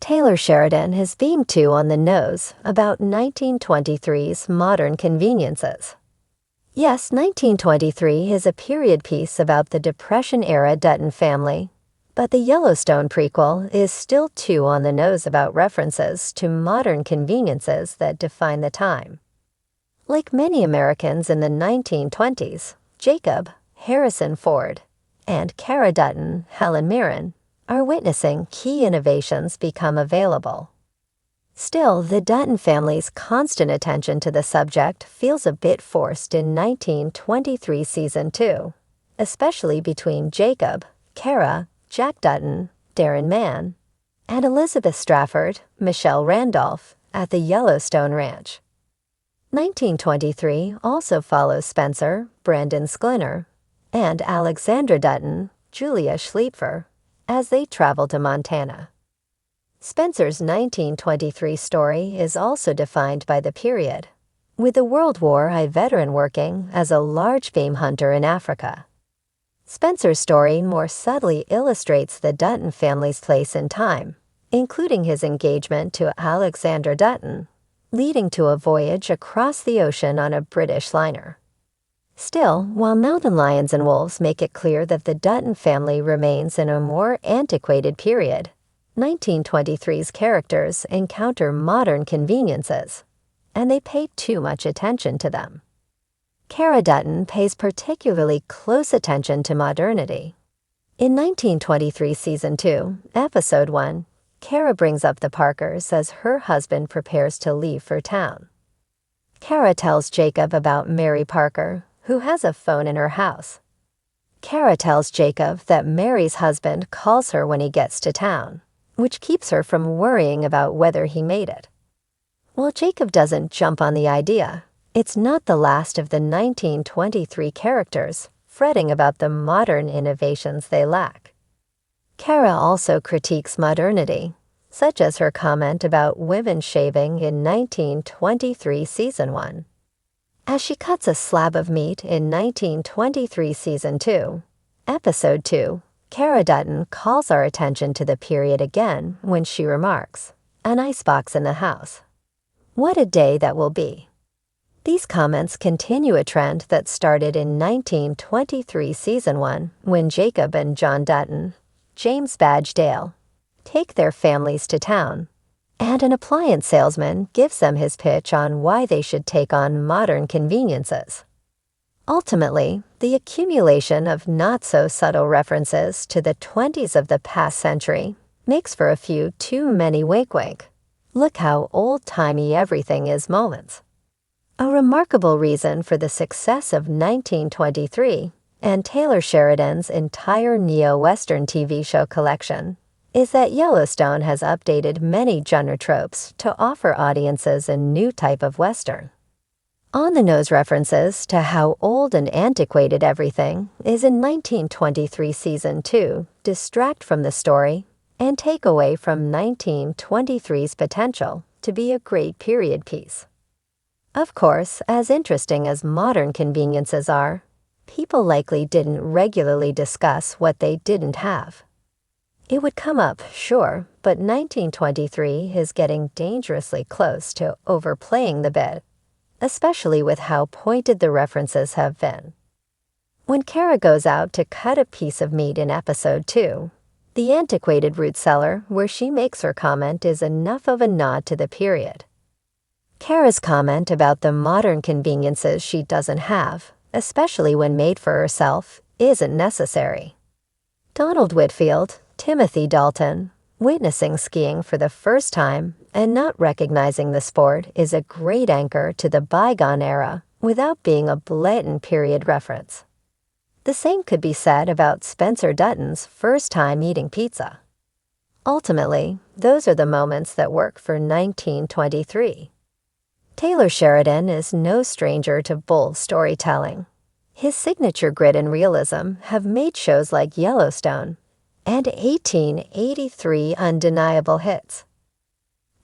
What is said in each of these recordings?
Taylor Sheridan is being too on the nose about 1923's modern conveniences. Yes, 1923 is a period piece about the Depression-era Dutton family, but the Yellowstone prequel is still too on the nose about references to modern conveniences that define the time. Like many Americans in the 1920s, Jacob, Harrison Ford, and Cara Dutton, Helen Mirren, are witnessing key innovations become available. Still, the Dutton family's constant attention to the subject feels a bit forced in 1923 Season 2, especially between Jacob, Cara, Jack Dutton, Darren Mann, and Elizabeth Strafford, Michelle Randolph, at the Yellowstone Ranch. 1923 also follows Spencer, Brandon Sklinner, and Alexandra Dutton, Julia Schliepfer, as they travel to Montana. Spencer's 1923 story is also defined by the period, with the World War I veteran working as a large game hunter in Africa. Spencer's story more subtly illustrates the Dutton family's place in time, including his engagement to Alexandra Dutton, leading to a voyage across the ocean on a British liner. Still, while Mountain Lions and Wolves make it clear that the Dutton family remains in a more antiquated period, 1923's characters encounter modern conveniences, and they pay too much attention to them. Cara Dutton pays particularly close attention to modernity. In 1923 Season 2, Episode 1, Cara brings up the Parkers as her husband prepares to leave for town. Cara tells Jacob about Mary Parker, who has a phone in her house. Cara tells Jacob that Mary's husband calls her when he gets to town, which keeps her from worrying about whether he made it. While Jacob doesn't jump on the idea, it's not the last of the 1923 characters fretting about the modern innovations they lack. Cara also critiques modernity, such as her comment about women shaving in 1923 Season 1. As she cuts a slab of meat in 1923 Season 2, Episode 2, Cara Dutton calls our attention to the period again when she remarks, "An icebox in the house. What a day that will be." These comments continue a trend that started in 1923 Season 1 when Jacob and John Dutton, James Badge Dale, take their families to town, and an appliance salesman gives them his pitch on why they should take on modern conveniences. Ultimately, the accumulation of not-so-subtle references to the 20s of the past century makes for a few too many wink-wink, look how old-timey everything is moments. A remarkable reason for the success of 1923 and Taylor Sheridan's entire neo-Western TV show collection is that Yellowstone has updated many genre tropes to offer audiences a new type of Western. On-the-nose references to how old and antiquated everything is in 1923 Season 2 distract from the story and take away from 1923's potential to be a great period piece. Of course, as interesting as modern conveniences are, people likely didn't regularly discuss what they didn't have. It would come up, sure, but 1923 is getting dangerously close to overplaying the bit, especially with how pointed the references have been. When Cara goes out to cut a piece of meat in Episode 2, the antiquated root cellar where she makes her comment is enough of a nod to the period. Cara's comment about the modern conveniences she doesn't have, especially when made for herself, isn't necessary. Donald Whitfield, Timothy Dalton, witnessing skiing for the first time and not recognizing the sport is a great anchor to the bygone era without being a blatant period reference. The same could be said about Spencer Dutton's first time eating pizza. Ultimately, those are the moments that work for 1923. Taylor Sheridan is no stranger to bold storytelling. His signature grit and realism have made shows like Yellowstone and 1883 undeniable hits.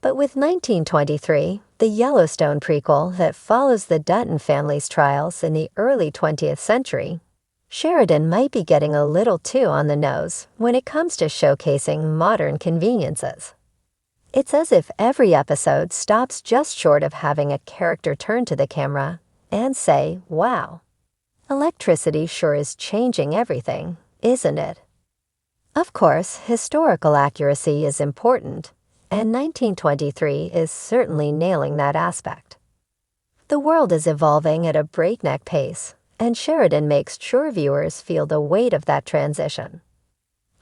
But with 1923, the Yellowstone prequel that follows the Dutton family's trials in the early 20th century, Sheridan might be getting a little too on the nose when it comes to showcasing modern conveniences. It's as if every episode stops just short of having a character turn to the camera and say, "Wow, electricity sure is changing everything, isn't it?" Of course, historical accuracy is important, and 1923 is certainly nailing that aspect. The world is evolving at a breakneck pace, and Sheridan makes sure viewers feel the weight of that transition.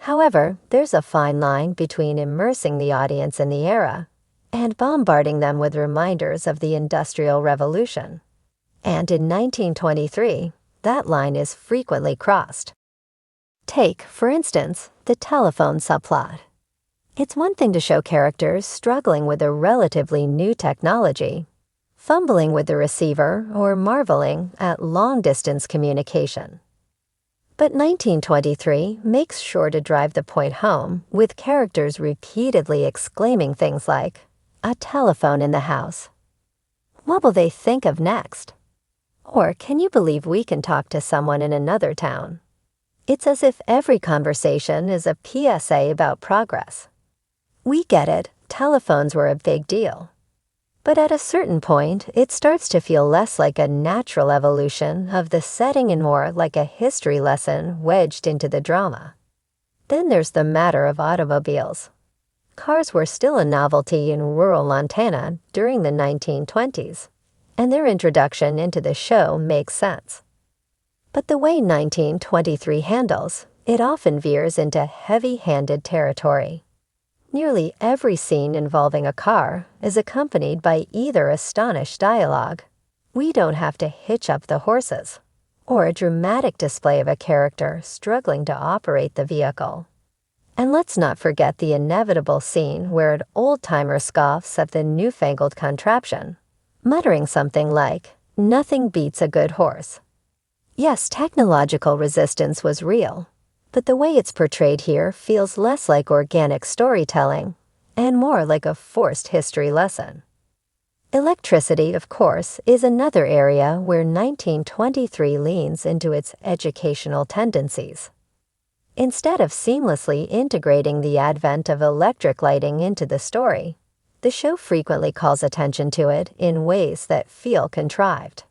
However, there's a fine line between immersing the audience in the era and bombarding them with reminders of the Industrial Revolution. And in 1923, that line is frequently crossed. Take, for instance, the telephone subplot. It's one thing to show characters struggling with a relatively new technology, fumbling with the receiver, or marveling at long-distance communication. But 1923 makes sure to drive the point home with characters repeatedly exclaiming things like, "A telephone in the house. What will they think of next?" Or, "Can you believe we can talk to someone in another town?" It's as if every conversation is a PSA about progress. We get it, telephones were a big deal. But at a certain point, it starts to feel less like a natural evolution of the setting and more like a history lesson wedged into the drama. Then there's the matter of automobiles. Cars were still a novelty in rural Montana during the 1920s, and their introduction into the show makes sense. But the way 1923 handles, it often veers into heavy-handed territory. Nearly every scene involving a car is accompanied by either astonished dialogue, "We don't have to hitch up the horses," or a dramatic display of a character struggling to operate the vehicle. And let's not forget the inevitable scene where an old-timer scoffs at the newfangled contraption, muttering something like, "Nothing beats a good horse." Yes, technological resistance was real, but the way it's portrayed here feels less like organic storytelling and more like a forced history lesson. Electricity, of course, is another area where 1923 leans into its educational tendencies. Instead of seamlessly integrating the advent of electric lighting into the story, the show frequently calls attention to it in ways that feel contrived.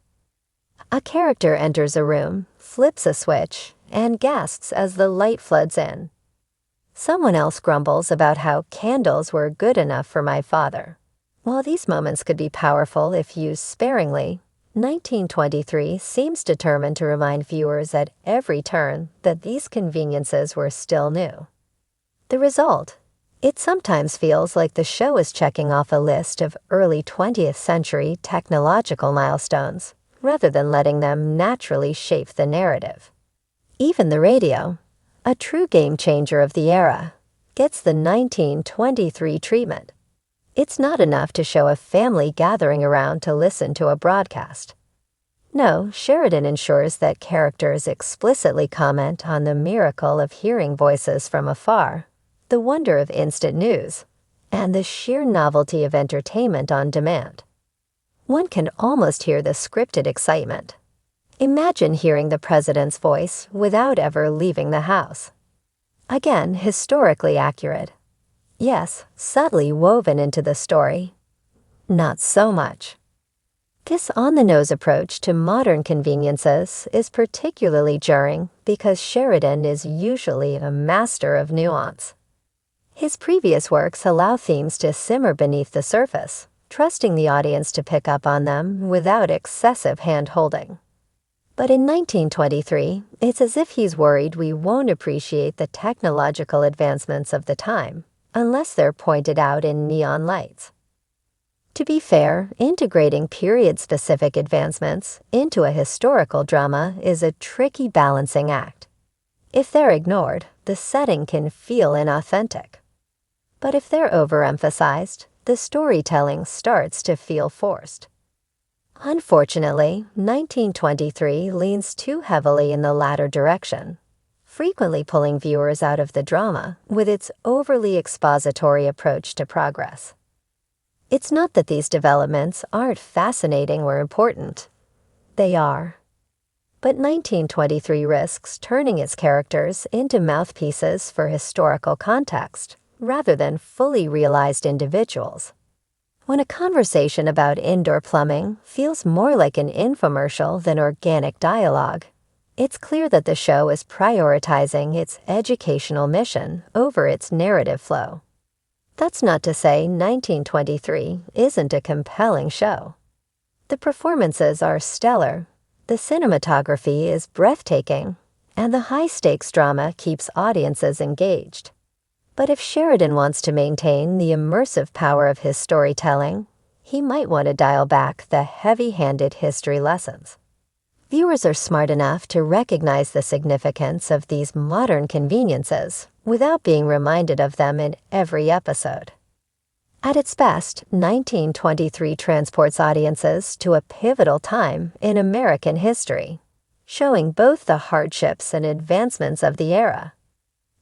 A character enters a room, flips a switch, and gasps as the light floods in. Someone else grumbles about how candles were good enough for my father. While these moments could be powerful if used sparingly, 1923 seems determined to remind viewers at every turn that these conveniences were still new. The result? It sometimes feels like the show is checking off a list of early 20th century technological milestones, rather than letting them naturally shape the narrative. Even the radio, a true game-changer of the era, gets the 1923 treatment. It's not enough to show a family gathering around to listen to a broadcast. No, Sheridan ensures that characters explicitly comment on the miracle of hearing voices from afar, the wonder of instant news, and the sheer novelty of entertainment on demand. One can almost hear the scripted excitement. Imagine hearing the president's voice without ever leaving the house. Again, historically accurate. Yes, subtly woven into the story. Not so much. This on-the-nose approach to modern conveniences is particularly jarring because Sheridan is usually a master of nuance. His previous works allow themes to simmer beneath the surface, trusting the audience to pick up on them without excessive hand-holding. But in 1923, it's as if he's worried we won't appreciate the technological advancements of the time unless they're pointed out in neon lights. To be fair, integrating period-specific advancements into a historical drama is a tricky balancing act. If they're ignored, the setting can feel inauthentic. But if they're overemphasized, the storytelling starts to feel forced. Unfortunately, 1923 leans too heavily in the latter direction, frequently pulling viewers out of the drama with its overly expository approach to progress. It's not that these developments aren't fascinating or important. They are. But 1923 risks turning its characters into mouthpieces for historical context, rather than fully realized individuals. When a conversation about indoor plumbing feels more like an infomercial than organic dialogue, it's clear that the show is prioritizing its educational mission over its narrative flow. That's not to say 1923 isn't a compelling show. The performances are stellar, the cinematography is breathtaking, and the high-stakes drama keeps audiences engaged. But if Sheridan wants to maintain the immersive power of his storytelling, he might want to dial back the heavy-handed history lessons. Viewers are smart enough to recognize the significance of these modern conveniences without being reminded of them in every episode. At its best, 1923 transports audiences to a pivotal time in American history, showing both the hardships and advancements of the era.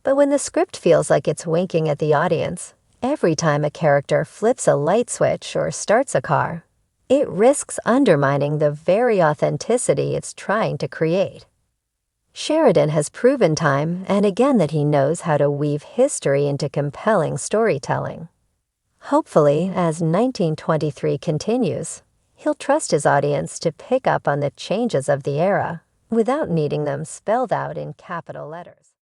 But when the script feels like it's winking at the audience, every time a character flips a light switch or starts a car, it risks undermining the very authenticity it's trying to create. Sheridan has proven time and again that he knows how to weave history into compelling storytelling. Hopefully, as 1923 continues, he'll trust his audience to pick up on the changes of the era without needing them spelled out in capital letters.